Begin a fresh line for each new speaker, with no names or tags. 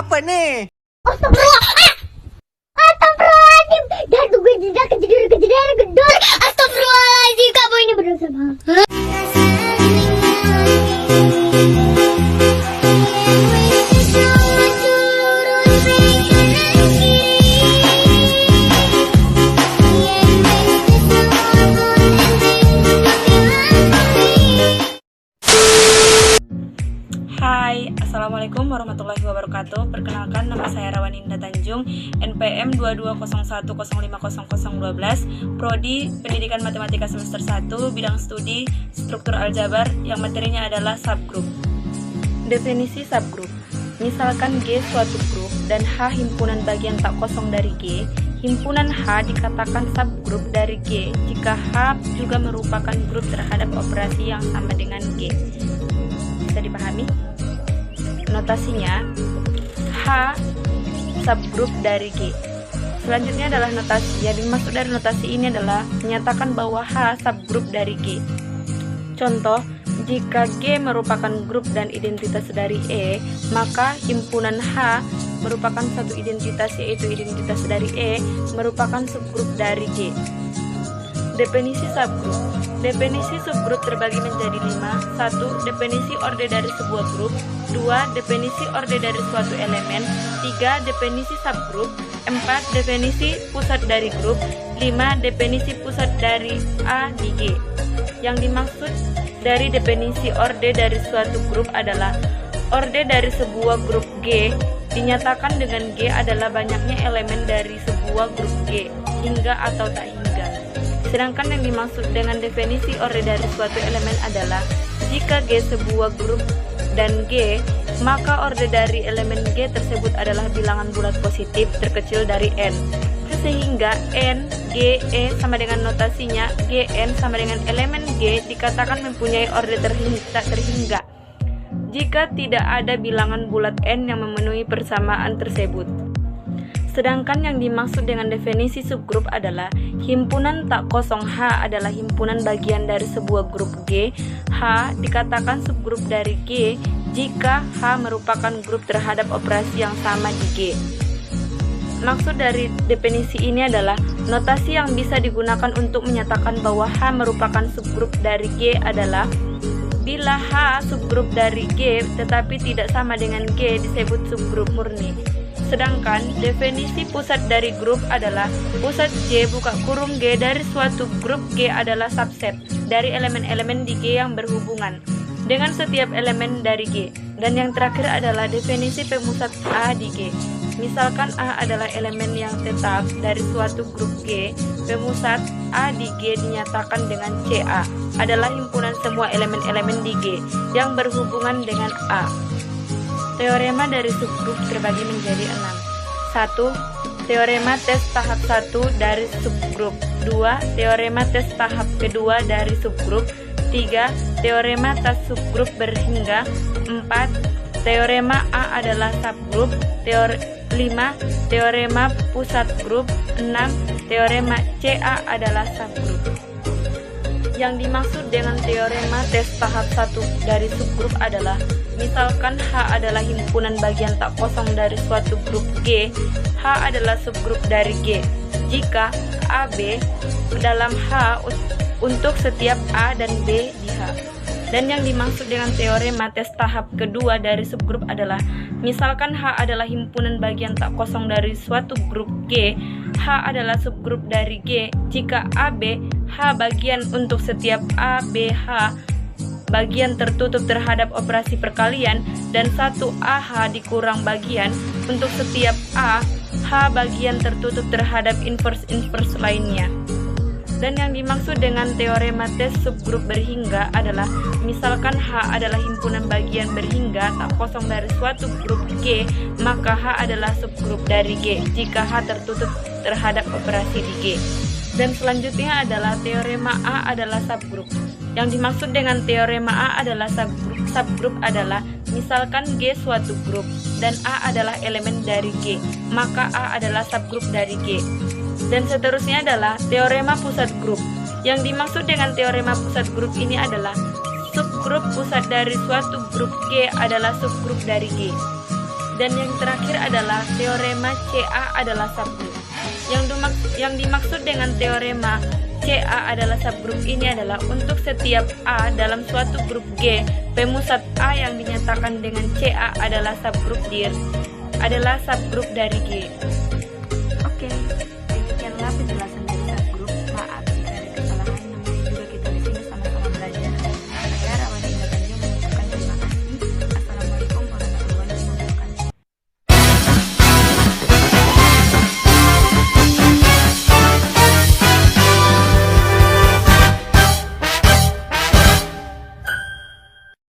Apa nih?
Astagfirullah. Astagfirullahaladzim. Dah gue tidak kejadian gedor. Astagfirullahaladzim. Kamu ini berdosa banget.
Hai, Assalamualaikum warahmatullahi wabarakatuh. Perkenalkan, nama saya Rawaninda Tanjung, NPM 2201050012, Prodi Pendidikan Matematika Semester 1, Bidang Studi Struktur Aljabar, yang materinya adalah subgroup. Definisi subgroup: misalkan G suatu grup dan H himpunan bagian tak kosong dari G, himpunan H dikatakan subgroup dari G jika H juga merupakan grup terhadap operasi yang sama dengan G. Bisa dipahami? Notasinya H subgrup dari G. Selanjutnya adalah notasi. Yang dimaksud dari notasi ini adalah menyatakan bahwa H subgrup dari G. Contoh, jika G merupakan grup dan identitas dari E, maka himpunan H merupakan satu identitas, yaitu identitas dari E, merupakan subgrup dari G. Definisi subgrup. Definisi subgrup terbagi menjadi 5. 1. Definisi orde dari sebuah grup. 2. Definisi orde dari suatu elemen. 3. Definisi subgrup. 4. Definisi pusat dari grup. 5. Definisi pusat dari A di G. Yang dimaksud dari definisi orde dari suatu grup adalah orde dari sebuah grup G dinyatakan dengan G adalah banyaknya elemen dari sebuah grup G, hingga atau tak hingga. Sedangkan yang dimaksud dengan definisi orde dari suatu elemen adalah jika G sebuah grup dan G, maka orde dari elemen G tersebut adalah bilangan bulat positif terkecil dari N. Sehingga N, G, E sama dengan notasinya Gn sama dengan elemen G dikatakan mempunyai orde tak terhingga jika tidak ada bilangan bulat N yang memenuhi persamaan tersebut. Sedangkan yang dimaksud dengan definisi subgrup adalah himpunan tak kosong H adalah himpunan bagian dari sebuah grup G. H dikatakan subgrup dari G jika H merupakan grup terhadap operasi yang sama di G. Maksud dari definisi ini adalah notasi yang bisa digunakan untuk menyatakan bahwa H merupakan subgrup dari G adalah bila H subgrup dari G tetapi tidak sama dengan G disebut subgrup murni. Sedangkan definisi pusat dari grup adalah pusat J buka kurung G dari suatu grup G adalah subset dari elemen-elemen di G yang berhubungan dengan setiap elemen dari G. Dan yang terakhir adalah definisi pemusat A di G. Misalkan A adalah elemen yang tetap dari suatu grup G, pemusat A di G dinyatakan dengan CA adalah himpunan semua elemen-elemen di G yang berhubungan dengan A. Teorema dari subgrup terbagi menjadi 6. 1. Teorema tes tahap 1 dari subgrup. 2. Teorema tes tahap kedua dari subgrup. 3. Teorema tes subgrup berhingga. 4. Teorema A adalah subgrup. 5. Teorema pusat grup. 6. Teorema CA adalah subgrup. Yang dimaksud dengan teorema tes tahap 1 dari subgrup adalah misalkan H adalah himpunan bagian tak kosong dari suatu grup G, H adalah subgrup dari G jika AB dalam H untuk setiap A dan B di H. Dan yang dimaksud dengan teorema tes tahap kedua dari subgrup adalah misalkan H adalah himpunan bagian tak kosong dari suatu grup G, H adalah subgrup dari G jika AB H bagian untuk setiap A, B, H bagian tertutup terhadap operasi perkalian dan 1AH dikurang bagian untuk setiap A, H bagian tertutup terhadap inverse lainnya. Dan yang dimaksud dengan teorema tes subgrup berhingga adalah misalkan H adalah himpunan bagian berhingga tak kosong dari suatu grup G, maka H adalah subgrup dari G jika H tertutup terhadap operasi di G. Dan selanjutnya adalah teorema A adalah subgrup. Yang dimaksud dengan teorema A adalah subgrup adalah misalkan G suatu grup dan A adalah elemen dari G, maka A adalah subgrup dari G. Dan seterusnya adalah teorema pusat grup. Yang dimaksud dengan teorema pusat grup ini adalah subgrup pusat dari suatu grup G adalah subgrup dari G. Dan yang terakhir adalah teorema CA adalah subgroup. Yang dimaksud dengan teorema CA adalah subgroup ini adalah untuk setiap A dalam suatu grup G, pemusat A yang dinyatakan dengan CA adalah subgroup dari G.